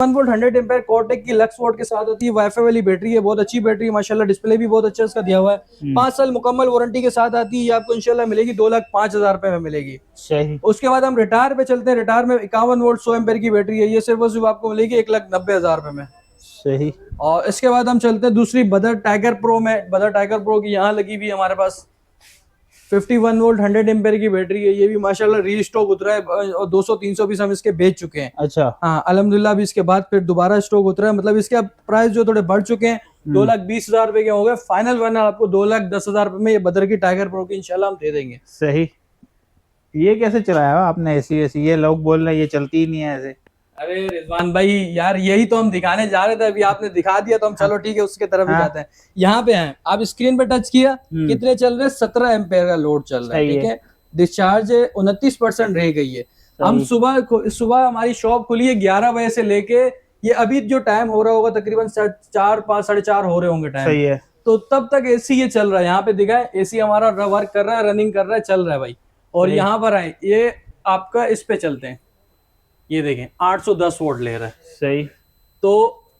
1 volt 100 ampere Kotak की lux volt के साथ होती है। वाईफाई वाली बैटरी है, बहुत अच्छी बैटरी है माशाल्लाह। डिस्प्ले भी बहुत अच्छा इसका दिया हुआ है। 5 साल मुकम्मल वारंटी के साथ आती है। ये आपको इंशाल्लाह मिलेगी 2,05,000 रुपए में मिलेगी। सही। उसके बाद हम रिटायर पे चलते हैं। रिटायर में 51 वोल्ट 100 एम्पेयर की बैटरी है। ये सिर्फ और सिर्फ आपको मिलेगी 1,90,000 रुपए में। सही। और इसके बाद हम चलते हैं दूसरी बदर टाइगर प्रो में। बदर टाइगर प्रो की यहाँ लगी हुई है हमारे पास 51 वोल्ट 100 एम्पेयर की बैटरी है। ये भी माशाल्लाह रीस्टॉक उतरा है और 200-300 पीस हम इसके बेच चुके हैं। अच्छा। हाँ अल्हम्दुलिल्लाह। अभी इसके बाद फिर दोबारा स्टॉक उतरा है, मतलब इसके प्राइस जो थोड़े बढ़ चुके हैं। 2,20,000 रुपए के हो गए। फाइनल आपको 2,10,000 रुपए में ये बदर की टाइगर प्रो की इंशाल्लाह हम दे देंगे। सही। ये कैसे चलाया आपने ऐसी? ये लोग बोल रहे हैं ये चलती ही नहीं है ऐसे। अरे रिजवान भाई यार, यही तो हम दिखाने जा रहे थे। अभी आपने दिखा दिया तो हम चलो ठीक है उसके तरफ ही जाते हैं। यहाँ पे हैं आप, स्क्रीन पे टच किया, कितने चल रहे हैं? 17 एम्पेयर का लोड चल रहा है। ठीक है। डिस्चार्ज 29% रह गई है। हम सुबह हमारी शॉप खुली है 11 बजे से लेके, ये अभी जो टाइम हो रहा होगा तकरीबन 4, 5, 4:30 हो रहे होंगे टाइम। सही है। तो तब तक एसी ये चल रहा है। यहाँ पे दिखा है एसी हमारा वर्क कर रहा है, रनिंग कर रहा है, चल रहा है भाई। और यहाँ पर आए, ये आपका इस पे चलते हैं, ये देखें 810 वोल्ट ले रहा है। सही। तो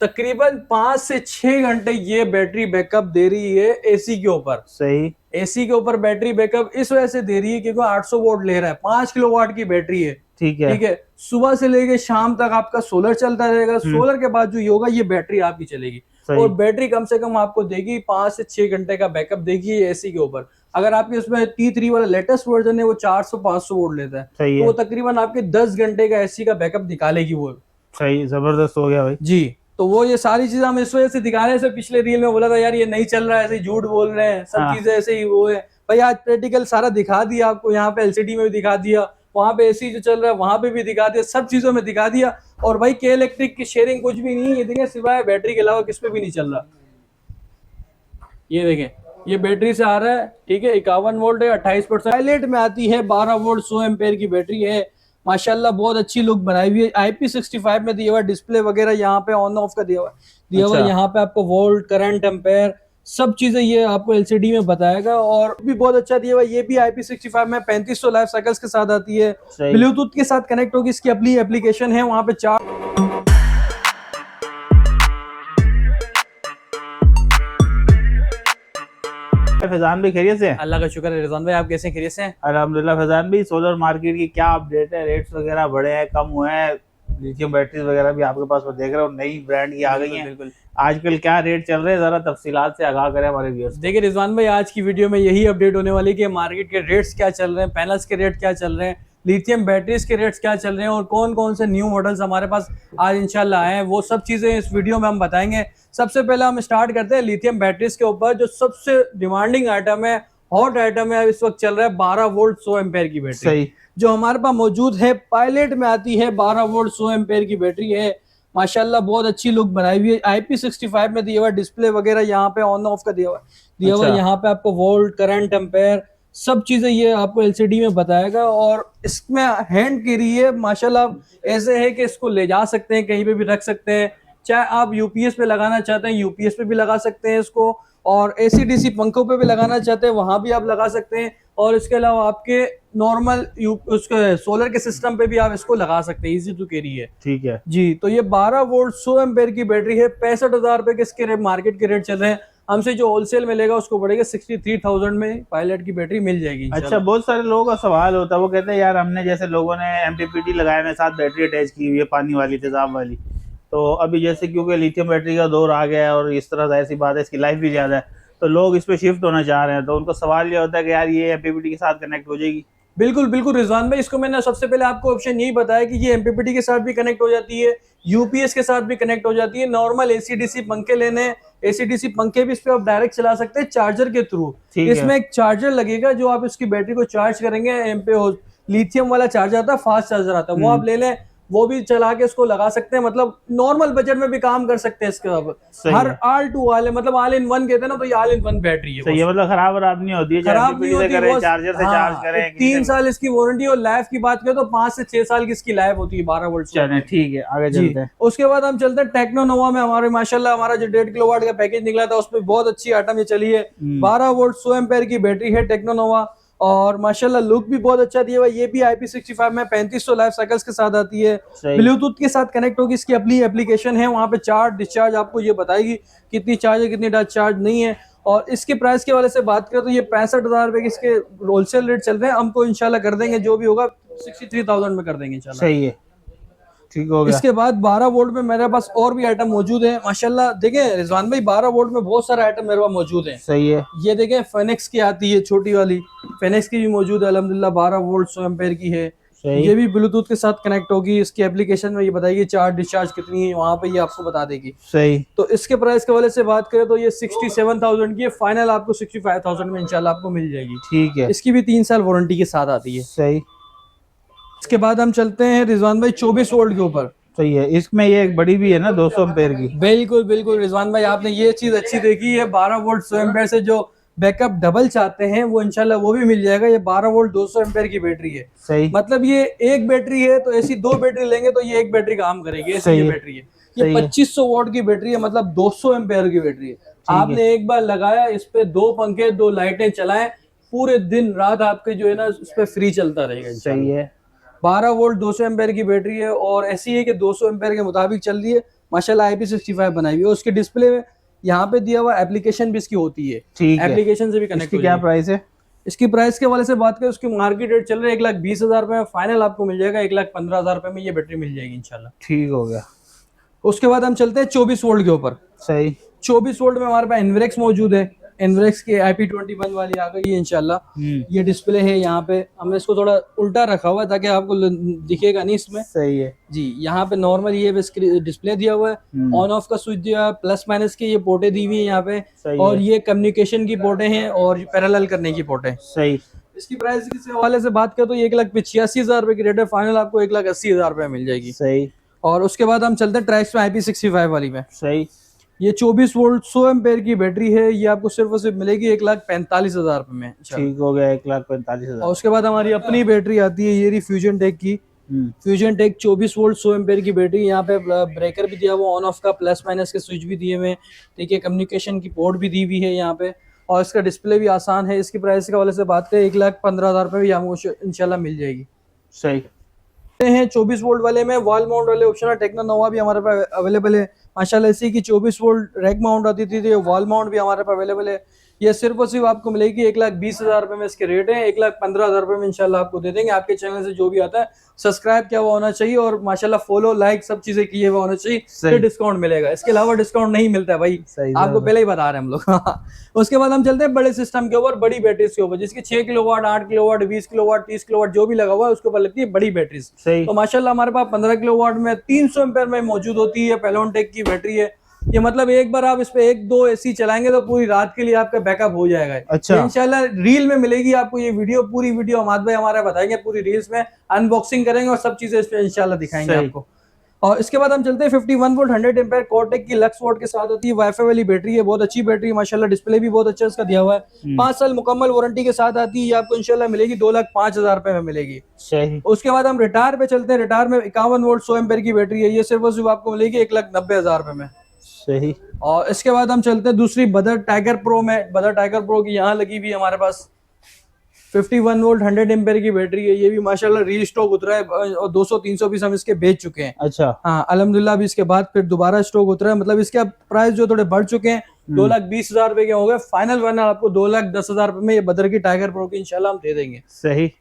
तकरीबन 5 से 6 घंटे ये बैटरी बैकअप दे रही है एसी के ऊपर। सही। एसी के ऊपर बैटरी बैकअप इस वजह से दे रही है क्योंकि 800 वोल्ट ले रहा है। 5 किलोवाट की बैटरी है। ठीक है। ठीक है। सुबह से लेके शाम तक आपका सोलर चलता रहेगा। सोलर के बाद जो होगा ये बैटरी आपकी चलेगी। और बैटरी कम से कम आपको देगी 5 से 6 घंटे का बैकअप देगी एसी के ऊपर। अगर आपके उसमें T3 वाला लेटेस्ट वर्जन है वो 400-500 वोल्ट लेता है, तो वो तकरीबन आपके 10 घंटे का एसी का बैकअप निकालेगी वो। सही, जबरदस्त हो गया भाई जी। तो वो ये सारी चीजें हम इस वजह से दिखा रहे हैं। पिछले रील में बोला था यार ये नहीं चल रहा है, ऐसे झूठ बोल रहे हैं, सब चीजें ऐसे ही वो है भाई। आज प्रैक्टिकल सारा दिखा दिया आपको। यहाँ पे एलसीडी में भी दिखा दिया, वहां पे एसी जो चल रहा है वहां पे भी दिखा दिया, सब चीजों में दिखा दिया। और भाई के इलेक्ट्रिक की शेयरिंग कुछ भी नहीं है, ये देखें सिवाय बैटरी के अलावा किस पे भी नहीं चल रहा। ये देखें ये बैटरी से आ रहा है। ठीक है। 51 वोल्ट है, 28% पायलट में आती है। 12 वोल्ट 100 एम्पेयर की बैटरी है माशाल्लाह। बहुत अच्छी लुक बनाई हुई है। IP65 में दिया हुआ डिस्प्ले वगैरह यहाँ पे ऑन ऑफ का दिया हुआ है। यहाँ पे आपको वोल्ट करंट एम्पेयर सब चीजें ये आपको एलसीडी में बताएगा। और भी बहुत अच्छा दिया हुआ है। ये भी IP65 में 3500 लाइफ साइकिल्स के साथ आती है। ब्लूटूथ के साथ कनेक्ट होगी। इसकी अपनी एप्लीकेशन है, वहां पे 4 फैजान भाई खैरियत से? अल्लाह का शुक्र है। रिजवान भाई आप कैसे? खैरियत से हैं? अल्हम्दुलिल्लाह। फैजान भाई सोलर मार्केट की क्या अपडेट है? रेट्स वगैरह बढ़े हैं, कम हुए हैं? लिथियम बैटरीज वगैरह भी आपके पास देख रहे हो नई ब्रांड की आ गई हैं। बिल्कुल। आजकल क्या रेट चल रहे हैं, जरा तफसीलात से आगाह करें हमारे व्यूअर्स। देखिए रिजवान भाई आज की वीडियो में यही अपडेट होने वाली है कि मार्केट के रेट्स क्या चल रहे हैं, पैनल्स के रेट क्या चल रहे हैं, लिथियम बैटरीज के रेट्स क्या चल रहे हैं और कौन कौन से न्यू मॉडल्स हमारे पास आज इंशाल्लाह आए हैं। वो सब चीज़ें इस वीडियो में हम बताएंगे। सबसे पहले हम स्टार्ट करते हैं लिथियम बैटरीज के ऊपर। जो सबसे डिमांडिंग आइटम है, हॉट आइटम है, इस वक्त चल रहा है 12 वोल्ट 100 एम्पेयर की बैटरी। सही। जो हमारे पास मौजूद है पायलट में आती है। 12 वोल्ट 100 एम्पेयर की बैटरी है माशाल्लाह। बहुत अच्छी लुक बनाई हुई है। IP65 में दिया हुआ डिस्प्ले वगैरह यहाँ पे ऑन ऑफ का दिया हुआ है। यहाँ पे आपको वोल्ट करंट एम्पेयर सब चीजें ये आपको एलसीडी में बताएगा। और इसमें हैंड कैरी है माशाल्लाह। ऐसे है कि इसको ले जा सकते हैं, कहीं पे भी रख सकते हैं। चाहे आप यूपीएस पे लगाना चाहते हैं यूपीएस पे भी लगा सकते हैं इसको, और AC/DC पंखों पे भी लगाना चाहते हैं वहां भी आप लगा सकते हैं। और इसके अलावा आपके नॉर्मल उसके सोलर के सिस्टम पे भी आप इसको लगा सकते हैं। इजी टू कैरी है। ठीक है जी। तो ये 12 वोल्ट 100 एम्पेयर की बैटरी है। 65,000 रुपए के इसके मार्केट के रेट चल रहे हैं। हमसे जो होलसेल में लेगा उसको पड़ेगा 63,000 में पायलट की बैटरी मिल जाएगी। अच्छा, बहुत सारे लोगों का सवाल होता है, वो कहते हैं यार हमने जैसे लोगों ने MPPT लगाए में साथ बैटरी अटैच की हुई है, पानी वाली तेजाब वाली, तो अभी जैसे क्योंकि लिथियम बैटरी का दौर आ गया है और इस तरह ऐसी बात है इसकी लाइफ भी ज्यादा है, तो लोग इस पे शिफ्ट होना चाह रहे हैं, तो उनको सवाल ये होता है कि यार ये MPPT के साथ कनेक्ट हो जाएगी? बिल्कुल बिल्कुल रिजवान भाई, इसको मैंने सबसे पहले आपको ऑप्शन यही बताया कि ये MPPT के साथ भी कनेक्ट हो जाती है, यूपीएस के साथ भी कनेक्ट हो जाती है। नॉर्मल AC/DC पंखे लेने, AC/DC पंखे भी इस पे आप डायरेक्ट चला सकते हैं चार्जर के थ्रू। इसमें एक चार्जर लगेगा जो आप इसकी बैटरी को चार्ज करेंगे। लिथियम वाला चार्जर आता है, फास्ट चार्जर आता है, वो आप ले लें, वो भी चला के इसको लगा सकते हैं। मतलब नॉर्मल बजट में भी काम कर सकते हैं इसके। हर ऑल टू ऑल है, मतलब ऑल इन वन कहते हैं ना, तो ये ऑल इन वन बैटरी है। सही है, मतलब खराब नहीं होती है, खराब नहीं होती है। चार्जर से चार्ज करें। 3 साल इसकी वारंटी, और लाइफ की बात करें तो 5 से 6 साल की इसकी लाइफ होती है 12 वोल्ट। चलें ठीक है, आगे चलते हैं। उसके बाद हम चलते हैं टेक्नोनोवा में। हमारे माशाल्लाह हमारा जो 1.5 किलोवाट का पैकेज निकला था उसमें बहुत अच्छी आइटम ये चली है। 12 वोल्ट 100 एम्पेयर की बैटरी है टेक्नोनोवा। और माशाल्लाह लुक भी बहुत अच्छा दिया हुआ है। ये भी IP65 में 3500 लाइफ साइकिल्स के साथ आती है, सही। ब्लूटूथ के साथ कनेक्ट होगी। इसकी अपनी एप्लीकेशन है, वहाँ पे चार्ज डिस्चार्ज आपको ये बताएगी कितनी चार्ज है कितनी चार्ज नहीं है। और इसके प्राइस के वाले से बात करें तो ये 65,000 रुपए के इसके होलसेल रेट चल रहे हैं। हमको इंशाल्लाह कर देंगे, जो भी होगा 63,000 में कर देंगे इंशाल्लाह। सही है, ठीक हो गया। इसके बाद 12 वोल्ट में मेरे पास और भी आइटम मौजूद है माशाल्लाह। देखें रिजवान भाई 12 वोल्ट में बहुत सारे आइटम मेरे पास मौजूद हैं। सही है। ये देखें फेनिक्स की आती है छोटी वाली, फेनिक्स की भी मौजूद है अल्हम्दुलिल्लाह, 12 वोल्ट 100 एम्पेयर की है। सही। ये भी ब्लूटूथ के साथ कनेक्ट होगी। इसकी एप्लीकेशन में ये बताएगी चार्ज डिस्चार्ज कितनी है, वहां पे ये आपको बता देगी। सही। तो इसके प्राइस के वाले से बात करें तो ये 67,000 की है, फाइनल आपको 65,000 में इंशाल्लाह आपको मिल जाएगी। ठीक है। इसकी भी 3 साल वारंटी के साथ आती है। सही। इसके बाद हम चलते हैं रिजवान भाई 24 वोल्ट के ऊपर। सही है। इसमें ये एक बड़ी भी है ना 200 एम्पेयर की। बिल्कुल बिल्कुल रिजवान भाई, आपने ये चीज अच्छी देखी है। 12 वोल्ट 100 एम्पेयर से जो बैकअप डबल चाहते हैं वो इंशाल्लाह वो भी मिल जाएगा। ये 12 वोल्ट 200 एम्पेयर की बैटरी है। सही। मतलब ये एक बैटरी है तो ऐसी 2 बैटरी लेंगे तो ये एक बैटरी काम करेगी, ऐसी सही ये है। बैटरी है। ये 2500 वोल्ट की बैटरी है, मतलब 200 एम्पेयर की बैटरी है। आपने एक बार लगाया, इस पे 2 पंखे 2 लाइटें चलाएं, पूरे दिन रात आपके जो है ना उस पे फ्री चलता रहेगा। सही है। 12 वोल्ट 200 एम्पेयर की बैटरी है और ऐसी है कि 200 एम्पेयर के मुताबिक चल रही है माशाल्लाह। IP65 बनाई हुई है। उसके डिस्प्ले में यहाँ पे दिया हुआ एप्लीकेशन भी इसकी होती है, ठीक है। एप्लीकेशन से भी कनेक्ट। इसकी क्या प्राइस है? इसकी प्राइस के वाले से बात करें, उसकी मार्केट रेट चल रहा है 1,20,000 रुपए में, फाइनल आपको मिल जाएगा 1,15,000 रुपए में ये बैटरी मिल जाएगी इंशाल्लाह। ठीक हो गया। उसके बाद हम चलते हैं 24 वोल्ट के ऊपर। सही। 24 वोल्ट में हमारे पास इनवरेक्स मौजूद है। इनवरेक्स की IP21 वाली आ गई है इंशाल्लाह। ये डिस्प्ले है, यहाँ पे हमने इसको थोड़ा उल्टा रखा हुआ है ताकि आपको दिखेगा नहीं इसमें। सही है जी। यहाँ पे नॉर्मल ये डिस्प्ले दिया हुआ है, ऑन ऑफ का स्विच दिया है, प्लस माइनस की ये पोर्टें दी हुई है यहाँ पे, और ये कम्युनिकेशन की पोर्टें हैं और पैरेलल करने की पोर्टें। सही। इसकी प्राइस के हवाले से बात करें तो ये 1,85,000 रुपए की रेट है, फाइनल आपको 1,80,000 रुपए मिल जाएगी। सही। और उसके बाद हम चलते हैं ट्रैक्स में IP65 वाली में। सही। ये 24 वोल्ट 100 एम्पेयर की बैटरी है। ये आपको सिर्फ और सिर्फ मिलेगी 1,45,000 रुपए में। ठीक हो गया, 1,45,000। और उसके बाद हमारी अपनी बैटरी आती है, ये रही फ्यूजन टेक की। फ्यूजन टेक 24 वोल्ट 100 एम्पेयर की बैटरी। यहाँ पे ब्रेकर भी दिया हुआ, ऑन ऑफ का प्लस माइनस के स्विच भी दिए हुए, देखिए कम्युनिकेशन की पोर्ट भी दी हुई है यहाँ पे, और इसका डिस्प्ले भी आसान है। इसकी प्राइस के वाले से बात करें 1,15,000 रुपए भी हमको इंशाल्लाह मिल जाएगी। सही हैं 24 वोल्ट वाले में वॉल माउंट वाले ऑप्शन है। टेक्नो नोवा भी हमारे पास अवेलेबल है माशाल्लाह। इसी की 24 वोल्ट रैक माउंट आती थी, तो वॉल माउंट भी हमारे पास अवेलेबल है। ये सिर्फ और सिर्फ आपको मिलेगी 1,20,000 रुपए में इसके रेट है। 1,15,000 रुपए में इंशाल्लाह आपको दे देंगे। आपके चैनल से जो भी आता है सब्सक्राइब किया हुआ होना चाहिए और माशाल्लाह फॉलो लाइक सब चीजें किए हुआ होना चाहिए, फिर डिस्काउंट मिलेगा। इसके अलावा डिस्काउंट नहीं मिलता है भाई, आपको पहले ही बता रहे हैं हम लोग। उसके बाद हम चलते हैं बड़े सिस्टम के ऊपर, बड़ी बैटरीज के ऊपर, जिसकी 6 किलोवाट 8 किलोवाट 20 किलोवाट 30 किलोवाट जो भी लगा हुआ है उसके ऊपर लगती है बड़ी बैटरीज। तो माशाल्लाह हमारे पास 15 किलोवाट में 300 एम्पेयर में मौजूद होती है। पेलोनटेक की बैटरी है ये, मतलब एक बार आप इस पे 1-2 एसी चलाएंगे तो पूरी रात के लिए आपका बैकअप हो जाएगा। अच्छा। इंशाल्लाह रील में मिलेगी आपको ये वीडियो, पूरी वीडियो अमाद भाई हमारा बताएंगे, पूरी रील्स में अनबॉक्सिंग करेंगे और सब चीजें इस पे इंशाल्लाह दिखाएंगे आपको। और इसके बाद हम चलते हैं 51 वोल्ट 100 एम्पेयर कोटेक की लक्स वोल्ट के साथ होती है, वाईफाई वाली बैटरी है, बहुत अच्छी बैटरी माशाल्लाह। डिस्प्ले भी बहुत अच्छा इसका दिया हुआ है, 5 साल मुकम्मल वारंटी के साथ आती है। ये आपको इंशाल्लाह मिलेगी 2,05,000 रुपए में मिलेगी। सही। उसके बाद हम रिटायर पे चलते हैं। रिटायर में 51 वोल्ट 100 एम्पेयर की बैटरी है। ये सिर्फ और सिर्फ आपको मिलेगी 1,90,000 रुपए में। सही। और इसके बाद हम चलते हैं दूसरी बदर टाइगर प्रो में। बदर टाइगर प्रो की यहाँ लगी हुई हमारे पास 51 वोल्ट 100 एम्पेयर की बैटरी है। ये भी माशाल्लाह रीस्टॉक उतरा है और 200-300 पीस हम इसके बेच चुके हैं। अच्छा। हाँ अल्हम्दुलिल्लाह, अभी इसके बाद फिर दोबारा स्टॉक उतरा है, मतलब इसके प्राइस जो थोड़े बढ़ चुके हैं। 2,20,000 रुपए के हो गए, फाइनल आपको 2,10,000 रुपए में ये बदर की टाइगर प्रो की इंशाल्लाह हम दे देंगे। सही।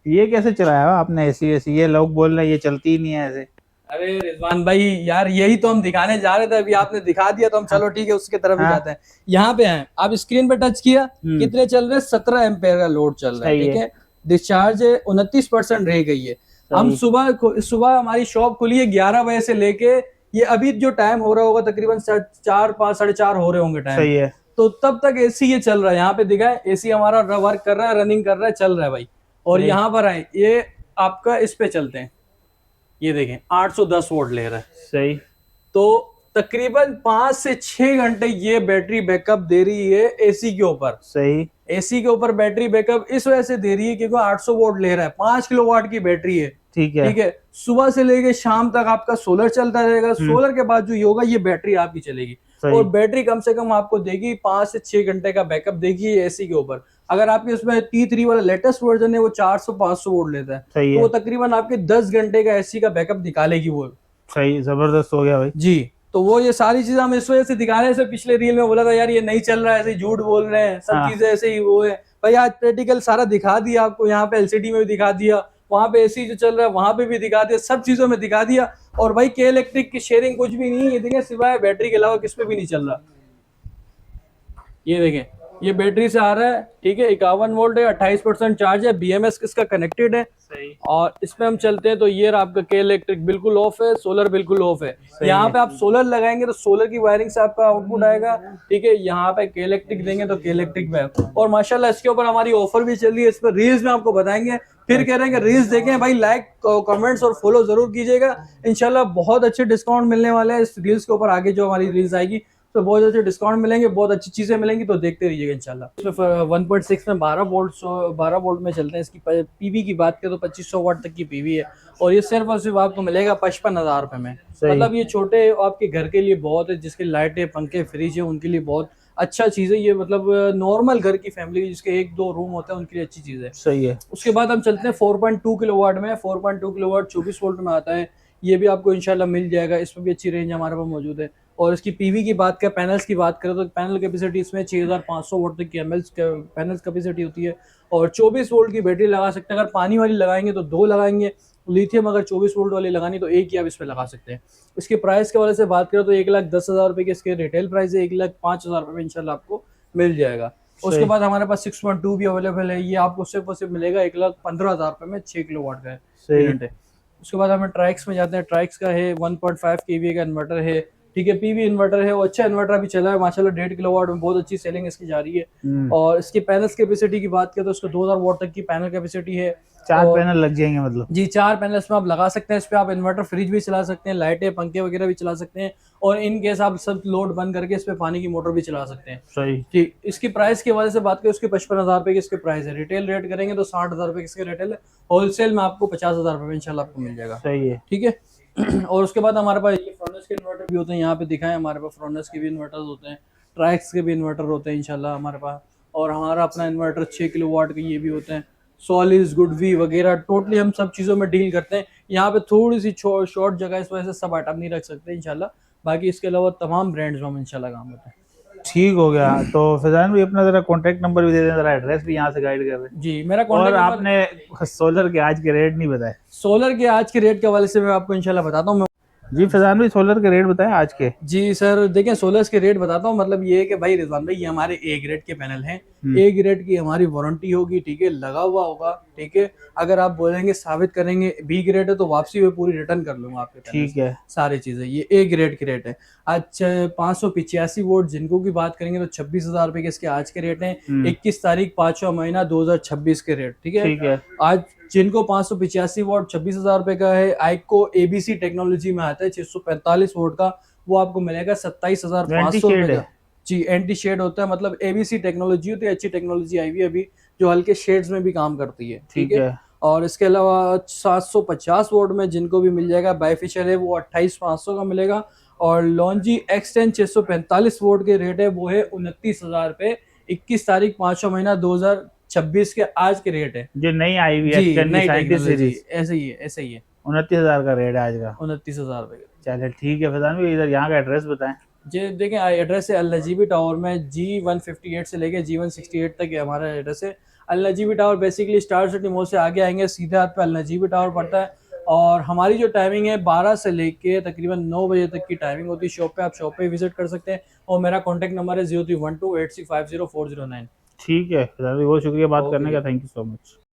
ये कैसे चलाया आपने ऐसी? ये लोग बोल रहे हैं ये चलती ही नहीं है ऐसे। अरे रिजवान भाई यार, यही तो हम दिखाने जा रहे थे, अभी आपने दिखा दिया तो हम चलो ठीक है उसके तरफ ही जाते हैं। यहाँ पे हैं आप, स्क्रीन पे टच किया, कितने चल रहे हैं? 17 एम्पेयर का लोड चल रहा है। ठीक है, डिस्चार्ज 29% रह गई है। हम सुबह हमारी शॉप खुली है 11 बजे से लेके, ये अभी जो टाइम हो रहा होगा तकरीबन 4-5 साढ़े 4 हो रहे होंगे टाइम। सही है। तो तब तक एसी ये चल रहा है। यहाँ पे दिखा है एसी हमारा वर्क कर रहा है, रनिंग कर रहा है, चल रहा है भाई। और यहाँ पर आए, ये आपका इस पे चलते हैं, ये देखें 810 वोल्ट ले रहा है। सही। तो तकरीबन 5 से 6 घंटे ये बैटरी बैकअप दे रही है एसी के ऊपर। सही। एसी के ऊपर बैटरी बैकअप इस वजह से दे रही है क्योंकि 800 वोल्ट ले रहा है, 5 किलोवाट की बैटरी है। ठीक है। ठीक है, सुबह से लेके शाम तक आपका सोलर चलता रहेगा। सोलर के बाद जो ये होगा ये बैटरी आपकी चलेगी और बैटरी कम से कम आपको देगी 5 से 6 घंटे का बैकअप देगी एसी के ऊपर। अगर आपके इसमें T3 वाला लेटेस्ट वर्जन है वो 400-500 वोल्ट लेता है, सही तो है। वो तकरीबन आपके 10 घंटे का एसी का बैकअप निकालेगी वो। सही, जबरदस्त हो गया भाई। जी, तो वो ये सारी चीजें हम इस वजह से दिखा रहे हैं। जैसे पिछले रील में बोला था यार ये नहीं चल रहा है, ऐसे ही झूठ बोल रहे हैं, सब हाँ। चीजें ऐसे ही वो है। भाई आज प्रैक्टिकल सारा दिखा दिया आपको, यहाँ पे एलसीडी में भी दिखा दिया, वहां पे एसी जो चल रहा है वहां पे भी दिखा दिया, सब चीजों में दिखा दिया। और भाई के इलेक्ट्रिक की शेयरिंग कुछ भी नहीं है, देखें सिवाय बैटरी के अलावा किस पे भी नहीं चल रहा। ये देखें, ये बैटरी से आ रहा है, ठीक है, 51 वोल्ट है, 28% चार्ज है, BMS इसका कनेक्टेड है। सही। और इसमें हम चलते हैं तो ये रहा आपका के इलेक्ट्रिक बिल्कुल ऑफ है, सोलर बिल्कुल ऑफ है। यहाँ पे आप सोलर लगाएंगे तो सोलर की वायरिंग से आपका आउटपुट आएगा, ठीक है। यहाँ पे के इलेक्ट्रिक देंगे तो के इलेक्ट्रिक में। और माशाल्लाह इसके ऊपर हमारी ऑफर भी चल रही है, इस पर रील्स में आपको बताएंगे। फिर कह रहे हैं कि रील्स देखें भाई, लाइक कमेंट्स और फॉलो जरूर कीजिएगा। इंशाल्लाह बहुत अच्छे डिस्काउंट मिलने वाले हैं इस रील्स के ऊपर। आगे जो हमारी रील्स आएगी तो बहुत अच्छे डिस्काउंट मिलेंगे, बहुत अच्छी चीजें मिलेंगी, तो देखते रहिएगा इंशाल्लाह। इसमें 1.6 में 12 वोल्ट में चलते हैं। इसकी पीवी की बात करें तो 2500 वाट तक की पीवी है, और ये सिर्फ और सिर्फ आपको मिलेगा 55,000 रुपए में। मतलब ये छोटे आपके घर के लिए बहुत है, जिसके लाइटें पंखे फ्रिज है उनके लिए बहुत अच्छा चीज है ये। मतलब नॉर्मल घर की फैमिली जिसके 1-2 रूम होते हैं उनके लिए अच्छी चीज है। सही है। उसके बाद हम चलते हैं 4.2 किलोवाट में। 4.2 किलोवाट 24 वोल्ट में आता है, ये भी आपको इंशाल्लाह मिल जाएगा। इसमें भी अच्छी रेंज हमारे पास मौजूद है। और इसकी पीवी की बात करें, पैनल्स की बात करें तो पैनल कैपेसिटी इसमें 6500 वोल्ट तक की एमएल पैनल कैपेसिटी होती है, और 24 वोल्ट की बैटरी लगा सकते हैं। अगर पानी वाली लगाएंगे तो 2 लगाएंगे, लिथियम अगर 24 वोल्ट वाली लगानी तो एक ही आप इस पर लगा सकते हैं। इसके प्राइस के वाले से बात करें तो 1,10,000 रुपये के इसके रिटेल प्राइस है, 1,05,000 रुपये में इंशाल्लाह आपको मिल जाएगा। उसके बाद हमारे पास 6.2 भी अवेलेबल है, ये आपको सिर्फ और सिर्फ मिलेगा 1,15,000 रुपये में, 6 किलोवाट का यूनिट है। उसके बाद हमें ट्राइक्स में जाते हैं। ट्राइक्स का है 1.5 kVA का इन्वर्टर है, ठीक है, पीवी इन्वर्टर है, वो अच्छा इन्वर्टर भी चला है माशाल्लाह। 1.5 किलोवाट में बहुत अच्छी सेलिंग इसकी जा रही है। और इसकी पैनल्स कैपेसिटी की बात करें तो इसको 2000 वाट तक की पैनल कैपेसिटी है। 4 पैनल लग जाएंगे मतलब? जी, 4 पैनल इसमें आप लगा सकते हैं। इस पे आप इन्वर्टर फ्रिज भी चला सकते हैं, लाइटें पंखे वगैरह भी चला सकते हैं, और इन केस आप सब लोड बंद करके इस पे पानी की मोटर भी चला सकते हैं। सही। ठीक, इसकी प्राइस की वजह से बात करें, उसके 55,000 रुपए की इसके प्राइस है। रिटेल रेट करेंगे तो 60,000 रुपए की इसके रिटेल है, होलसेल में आपको 50,000 रुपए में इंशाल्लाह आपको मिल जाएगा। सही है, ठीक है। और उसके बाद हमारे पास ये फ्रोनस के इन्वर्टर भी होते हैं, यहाँ पे दिखाएं, हमारे पास फ्रोनस के भी इन्वर्टर्स होते हैं, ट्राइक्स के भी इन्वर्टर होते हैं इंशाल्लाह हमारे पास। और हमारा अपना इन्वर्टर 6 किलोवाट के ये भी होते हैं। सॉलिस, गुडवी वगैरह टोटली हम सब चीज़ों में डील करते हैं। यहाँ पे थोड़ी सी शॉर्ट जगह इस वजह से सब आइटम नहीं रख सकते इंशाल्लाह, बाकी इसके अलावा तमाम ब्रांड्स में हम इंशाल्लाह काम होते हैं। ठीक हो गया। तो फैजान भाई अपना जरा कॉन्टैक्ट नंबर भी दे दें, जरा एड्रेस भी यहाँ से गाइड कर रहे हैं। जी, मेरा और कॉन्टैक्ट आपने सोलर के आज के रेट नहीं बताए। सोलर के आज के रेट के हवाले से मैं आपको इंशाल्लाह बताता हूँ। जी फैजान भाई, सोलर के रेट बताएं आज के। जी सर, देखें सोलर्स के रेट बताता हूँ। मतलब ये है कि भाई रिजवान भाई, ये हमारे ए ग्रेड के पैनल हैं, ए ग्रेड की हमारी वारंटी होगी, ठीक है, लगा हुआ होगा, ठीक है। अगर आप बोलेंगे साबित करेंगे बी ग्रेड है तो वापसी में पूरी रिटर्न कर लूंगा आपके पैनल, ठीक है, सारी चीजें। ये ए ग्रेड के रेट है। अच्छा, 585 वोट जिनको की बात करेंगे तो 26,000 रुपए के इसके आज के रेट हैं। 21 तारीख 5वां महीना 2026 के रेट, ठीक है। ठीक है। आज जिनको 585 वोट 26,000 रुपए का है, आइको एबीसी टेक्नोलॉजी में आता है 645 वोट का, वो आपको मिलेगा 27,500 रुपए का। जी, एंटी शेड होता है, मतलब एबीसी टेक्नोलॉजी होती है, अच्छी टेक्नोलॉजी आई हुई है अभी, जो हल्के शेड्स में भी काम करती है, ठीक है। और इसके अलावा 750 वोट में जिनको भी मिल जाएगा, बायफिशर है, वो 28,500 का मिलेगा। और लॉन्जी एक्सटेंड 645 वोट के रेट है, वो है 29,000 रुपए। 21 तारीख 5वां महीना 2026 के आज के रेट है, जो नई आई हुई है सीरीज, ऐसे ही है, ऐसे ही है। 29,000 का रेट है आज का, 29,000 रुपए का। चलिए ठीक है फैजान भाई, इधर यहाँ का एड्रेस बताएं। जी देखें, एड्रेस है अल-नजीबी टावर में, G158 से लेके G168 तक हमारा एड्रेस है। अल-नजीबी tower basically star city mall से आगे आएंगे, सीधे हाथ पे अल-नजीबी टावर पड़ता है। और हमारी जो टाइमिंग है 12 से लेके तकरीबन 9 बजे तक की टाइमिंग होती है शॉप पे। आप शॉप पे विजिट कर सकते हैं, और मेरा कॉन्टैक्ट नंबर है 031286504009। ठीक है, बहुत शुक्रिया बात करने का, थैंक यू सो मच।